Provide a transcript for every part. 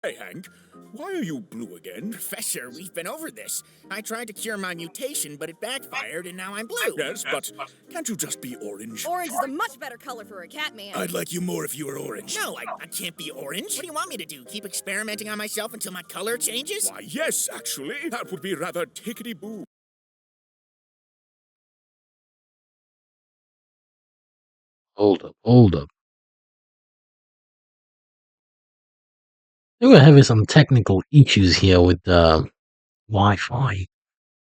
Hey, Hank. Why are you blue again? Professor, we've been over this. I tried to cure my mutation, but it backfired, and now I'm blue. Yes, but can't you just be orange? Orange is a much better color for a cat man. I'd like you more if you were orange. No, I can't be orange. What do you want me to do? Keep experimenting on myself until my color changes? Why, yes, actually. That would be rather tickety-boo. Hold up. We're having some technical issues here with the Wi-Fi.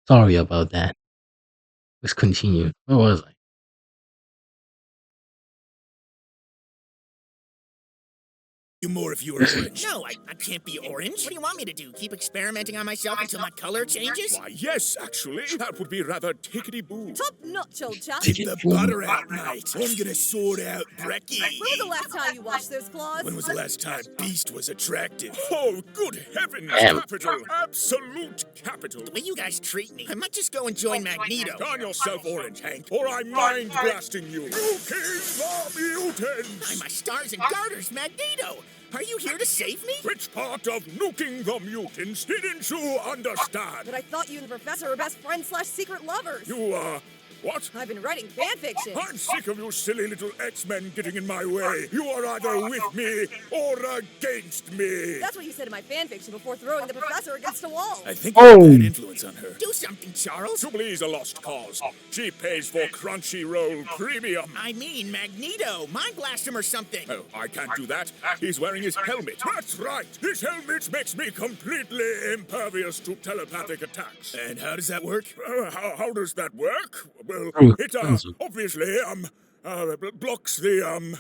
Sorry about that. Let's continue. Where was I? You more if you were orange. No, I can't be orange. What do you want me to do? Keep experimenting on myself until my color changes? Why, yes, actually. That would be rather tickety-boo. Top notch, old chap. Get the butter out, mate. I'm gonna sort out Brecky. When was the last time you washed those claws? When was the last time Beast was attractive? Oh, good heavens! Damn. Capital! Absolute capital! The way you guys treat me, I might just go and join Magneto. Turn yourself orange, Hank, or I'm mind blasting you. You kill the mutants! I'm my stars and garters, Magneto. Are you here to save me? Which part of nuking the mutants didn't you understand? But I thought you and the professor were best friends / secret lovers. You, what? I've been writing fan fiction. I'm sick of you silly little X-Men getting in my way. You are either with me or against me. That's what you said in my fan fiction before throwing the professor against a wall. I think you have bad influence on her. Do something, Charles. Jubilee's a lost cause. She pays for Crunchyroll Premium. I mean Magneto. Mind blast him or something. Oh, I can't do that. He's wearing his helmet. That's right. His helmet makes me completely impervious to telepathic attacks. And how does that work? How does that work? Well, it obviously blocks the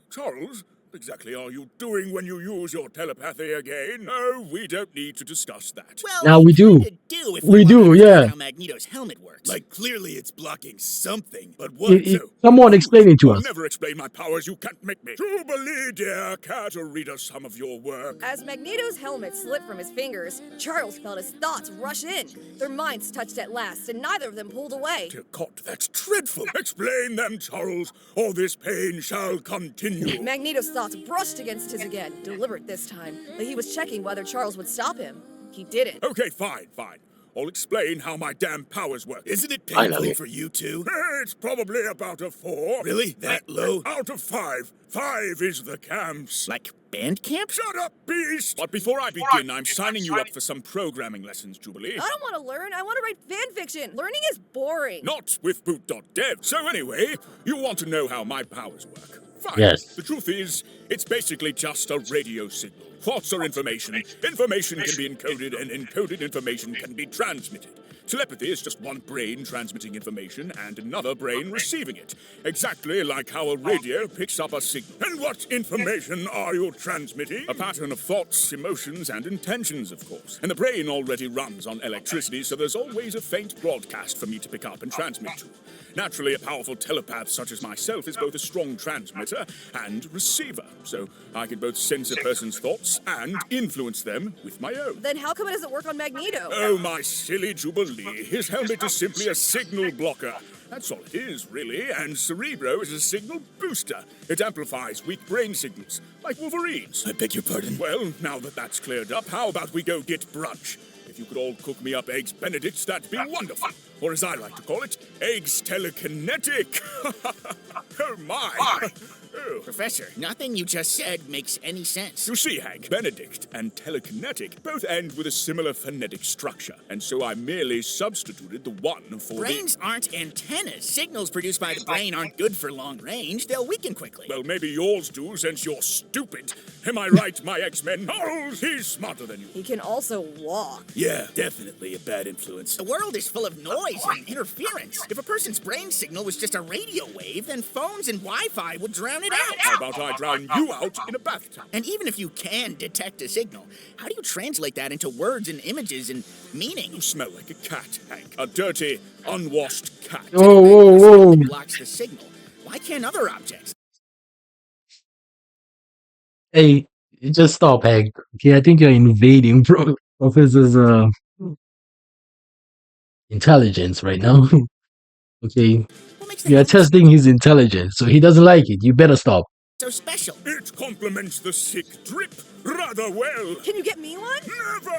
Charles. What exactly are you doing when you use your telepathy again? Oh, we don't need to discuss that. Well, Now we do. If We do, want to yeah. understand How Magneto's helmet works. Like, clearly it's blocking something, but what? Someone explain it to I'll us. never explain my powers, you can't make me. Jubilee, dear, care to read us some of your work? As Magneto's helmet slipped from his fingers, Charles felt his thoughts rush in. Their minds touched at last, and neither of them pulled away. Dear God, that's dreadful. Explain them, Charles, or this pain shall continue. Magneto's thoughts brushed against his again, deliberate this time, but he was checking whether Charles would stop him. He didn't. Okay, fine. I'll explain how my damn powers work. Isn't it I know. painful for you too? It's probably about a 4. Really? That low? Out of 5. 5 is the camps. Like band camp? Shut up, beast! But before I begin, I'm signing you up for some programming lessons, Jubilee. I don't want to learn. I want to write fan fiction. Learning is boring. Not with boot.dev. So anyway, you want to know how my powers work. Fine. Yes. The truth is, it's basically just a radio signal. Thoughts are information. Information can be encoded, and encoded information can be transmitted. Telepathy is just one brain transmitting information and another brain receiving it. Exactly like how a radio picks up a signal. And what information are you transmitting? A pattern of thoughts, emotions, and intentions, of course. And the brain already runs on electricity, so there's always a faint broadcast for me to pick up and transmit to. Naturally, a powerful telepath such as myself is both a strong transmitter and receiver, so I can both sense a person's thoughts and influence them with my own. Then how come it doesn't work on Magneto? Oh, my silly Jubilee. His helmet is simply a signal blocker. That's all it is, really, and Cerebro is a signal booster. It amplifies weak brain signals, like Wolverine's. I beg your pardon? Well, now that that's cleared up, how about we go get brunch? If you could all cook me up eggs Benedicts, that'd be wonderful. Or as I like to call it, eggs telekinetic. Oh, my. Oh. Professor, nothing you just said makes any sense. You see, Hank, Benedict and telekinetic both end with a similar phonetic structure, and so I merely substituted the one for Brains aren't antennas. Signals produced by the brain aren't good for long range. They'll weaken quickly. Well, maybe yours do, since you're stupid. Am I right, my X-Men? Charles, he's smarter than you. He can also walk. Yeah, definitely a bad influence. The world is full of noise and interference. If a person's brain signal was just a radio wave, then phones and Wi-Fi would drown it out. How about I drown you out in a bathtub? And even if you can detect a signal, how do you translate that into words and images and meaning? You smell like a cat, Hank. A dirty, unwashed cat. Whoa. Blocks the signal. Why can't other objects? Hey, just stop, Hank. Okay, I think you're invading Professor's intelligence right now. Okay, What makes you're the testing his intelligence, so he doesn't like it. You better stop. so special? It complements the sick drip rather well. Can you get me one? Never!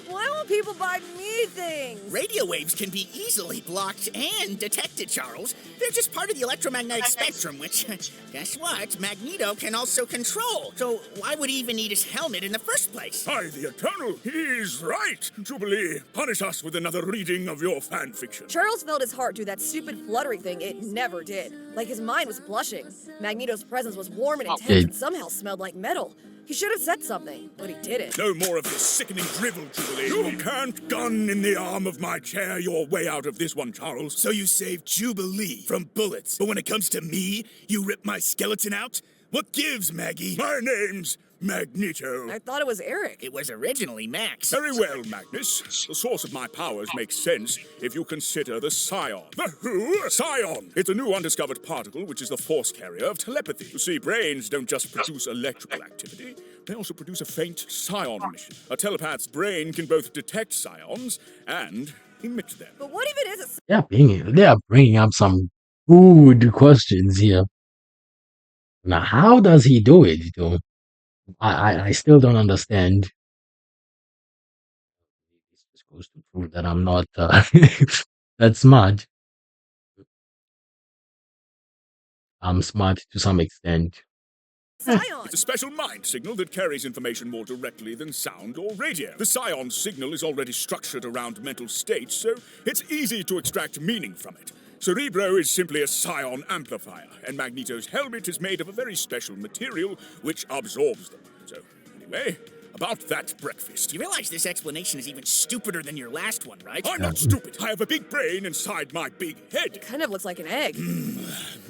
Why won't people buy me things? Radio waves can be easily blocked and detected, Charles. They're just part of the electromagnetic spectrum, which, guess what, Magneto can also control. So why would he even need his helmet in the first place? By the Eternal, he's right. Jubilee, punish us with another reading of your fan fiction. Charles felt his heart do that stupid fluttering thing it never did. Like his mind was blushing. Magneto's presence was warm and intense and somehow smelled like metal. He should have said something, but he didn't. No more of this sickening drivel, Jubilee. You can't gun in the arm of my chair your way out of this one, Charles. So you saved Jubilee from bullets, but when it comes to me, you rip my skeleton out? What gives, Maggie? My name's Magneto. I thought it was Eric. It was originally Max. Very well, Magnus. The source of my powers makes sense if you consider the Scion. The who? Scion! It's a new undiscovered particle which is the force carrier of telepathy. You see, brains don't just produce electrical activity, they also produce a faint Scion emission. A telepath's brain can both detect Scions and emit them. But what if it is a They are bringing up some good questions here. Now, how does he do it, though? I still don't understand. This just goes to prove that I'm not that smart. I'm smart to some extent. Scion? It's a special mind signal that carries information more directly than sound or radio. The Scion signal is already structured around mental states, so it's easy to extract meaning from it. Cerebro is simply a Scion amplifier, and Magneto's helmet is made of a very special material which absorbs them. So, anyway, about that breakfast. You realize this explanation is even stupider than your last one, right? I'm not stupid. I have a big brain inside my big head. Kind of looks like an egg.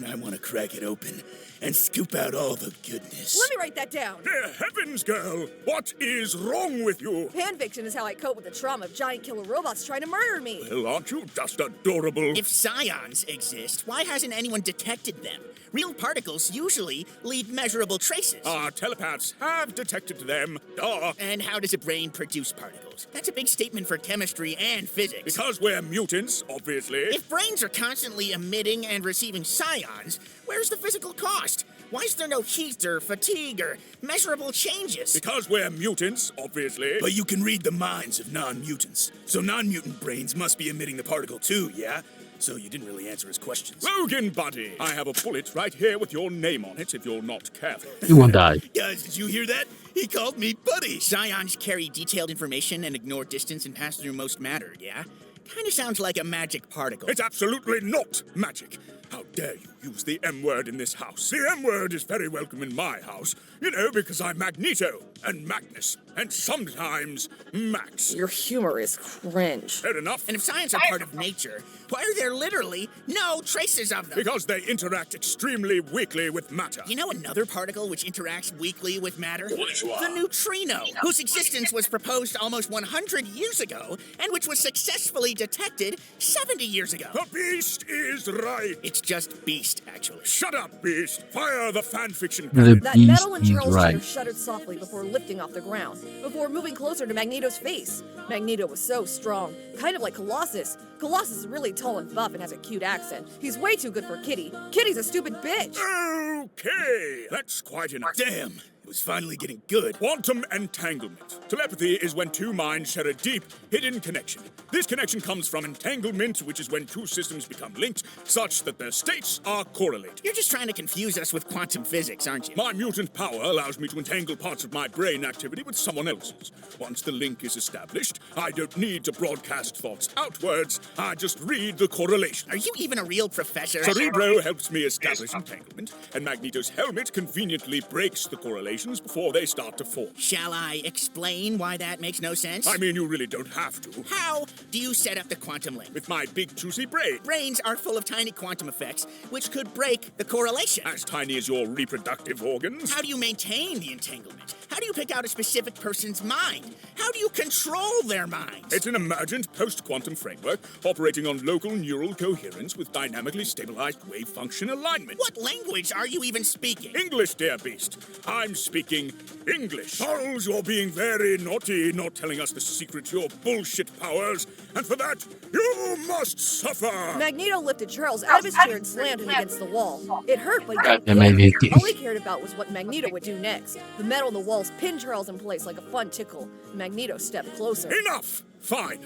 I want to crack it open and scoop out all the goodness. Let me write that down. Dear heavens, girl, what is wrong with you? Fanfiction is how I cope with the trauma of giant killer robots trying to murder me. Well, aren't you just adorable? If Scions exist, why hasn't anyone detected them? Real particles usually leave measurable traces. Our telepaths have detected them. Duh. And how does a brain produce particles? That's a big statement for chemistry and physics. Because we're mutants, obviously. If brains are constantly emitting and receiving Scions, where's the physical cost? Why is there no heat or fatigue or measurable changes? Because we're mutants, obviously. But you can read the minds of non-mutants. So non-mutant brains must be emitting the particle too, yeah? So you didn't really answer his questions. Logan, buddy, I have a bullet right here with your name on it if you're not careful. He won't die. Guys, did you hear that? He called me buddy. Scions carry detailed information and ignore distance and pass through most matter, yeah? Kinda sounds like a magic particle. It's absolutely not magic. How dare you use the M word in this house? The M word is very welcome in my house, you know, because I'm Magneto and Magnus and sometimes Max. Your humor is cringe. Fair enough. And if science are part of nature, why are there literally no traces of them? Because they interact extremely weakly with matter. You know another particle which interacts weakly with matter? The neutrino, whose existence was proposed almost 100 years ago, and which was successfully detected 70 years ago. The beast is right. It's just beast, actually. Shut up, beast. Fire the fanfiction. The That beast metal in is Charles' chair right. shuddered softly before lifting off the ground, before moving closer to Magneto's face. Magneto was so strong, kind of like Colossus. Colossus is really tall and buff and has a cute accent. He's way too good for Kitty. Kitty's a stupid bitch. Okay, that's quite enough. Damn, it was finally getting good. Quantum entanglement. Telepathy is when two minds share a deep, hidden connection. This connection comes from entanglement, which is when two systems become linked such that their states are correlated. You're just trying to confuse us with quantum physics, aren't you? My mutant power allows me to entangle parts of my brain activity with someone else's. Once the link is established, I don't need to broadcast thoughts outwards. I just read the correlation. Are you even a real professor? Cerebro helps me establish entanglement, and Magneto's helmet conveniently breaks the correlations before they start to form. Shall I explain why that makes no sense? I mean, you really don't have to. How do you set up the quantum link? With my big juicy brain. Brains are full of tiny quantum effects, which could break the correlation. As tiny as your reproductive organs. How do you maintain the entanglement? How do you pick out a specific person's mind? How do you control their minds? It's an emergent post-quantum framework operating on local neural coherence with dynamically stabilized wave function alignment. What language are you even speaking? English, dear beast. I'm speaking English. Charles, you're being very naughty, not telling us the secret to your bullshit powers, and for that, you must suffer! Magneto lifted Charles out of his chair and slammed him against the wall. It hurt, but he God didn't damn care. it. All he cared about was what Magneto would do next. The metal on the walls pinned Charles in place like a fun tickle. Magneto stepped closer. Enough! Fine.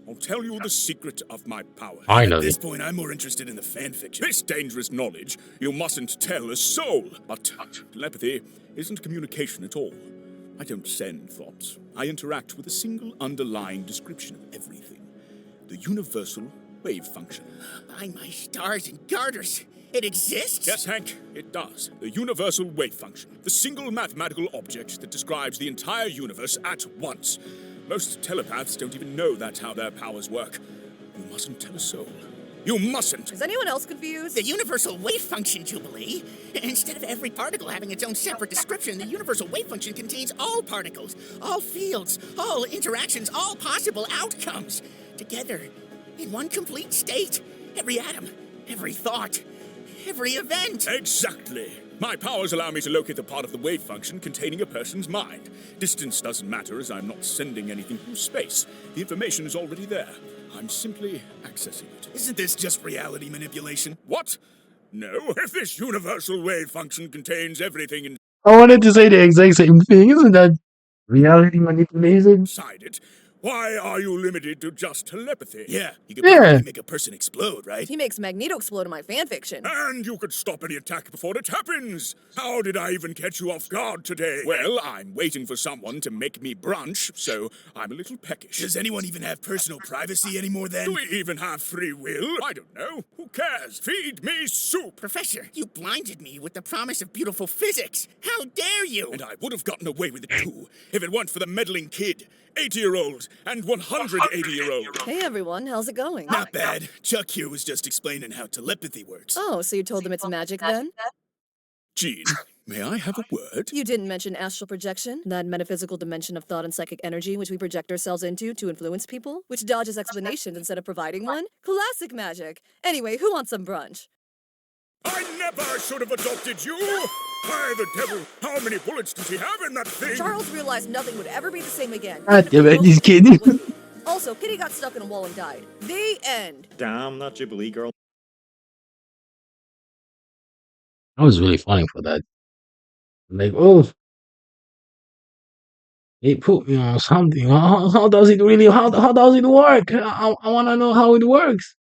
I'll tell you the secret of my power. At Finally. this point, I'm more interested in the fanfiction. This dangerous knowledge you mustn't tell a soul. But telepathy isn't communication at all. I don't send thoughts. I interact with a single underlying description of everything. The universal wave function. By my stars and garters, it exists? Yes, Hank, it does. The universal wave function. The single mathematical object that describes the entire universe at once. Most telepaths don't even know that's how their powers work. You mustn't tell a soul. You mustn't! Is anyone else confused? The universal wave function, Jubilee. Instead of every particle having its own separate description, the universal wave function contains all particles, all fields, all interactions, all possible outcomes. Together, in one complete state. Every atom, every thought, every event. Exactly. My powers allow me to locate the part of the wave function containing a person's mind. Distance doesn't matter as I'm not sending anything through space. The information is already there. I'm simply accessing it. Isn't this just reality manipulation? What? No. If this universal wave function contains everything I wanted to say the exact same thing. Isn't that reality manipulation? inside it, why are you limited to just telepathy? Yeah, you could Yeah. probably make a person explode, right? He makes Magneto explode in my fanfiction. And you could stop any attack before it happens. How did I even catch you off guard today? Well, I'm waiting for someone to make me brunch, so I'm a little peckish. Does anyone even have personal privacy anymore then? Do we even have free will? I don't know. Who cares? Feed me soup. Professor, you blinded me with the promise of beautiful physics. How dare you? And I would have gotten away with it too, if it weren't for the meddling kid. 80-year-olds and 180-year-olds. Hey everyone, how's it going? Not bad. Chuck here was just explaining how telepathy works. Oh, so you told them it's magic then? Gene, may I have a word? You didn't mention astral projection, that metaphysical dimension of thought and psychic energy which we project ourselves into to influence people, which dodges explanations instead of providing one? Classic magic. Anyway, who wants some brunch? I never should have adopted you! By the devil, how many bullets does he have in that thing? Charles realized nothing would ever be the same again. God damn it, he's kidding. Also, Kitty got stuck in a wall and died. The end. Damn, that Jubilee girl. I was really falling for that. Like, oh, it put me on something. How does it really? How does it work? I want to know how it works.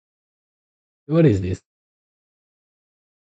What is this?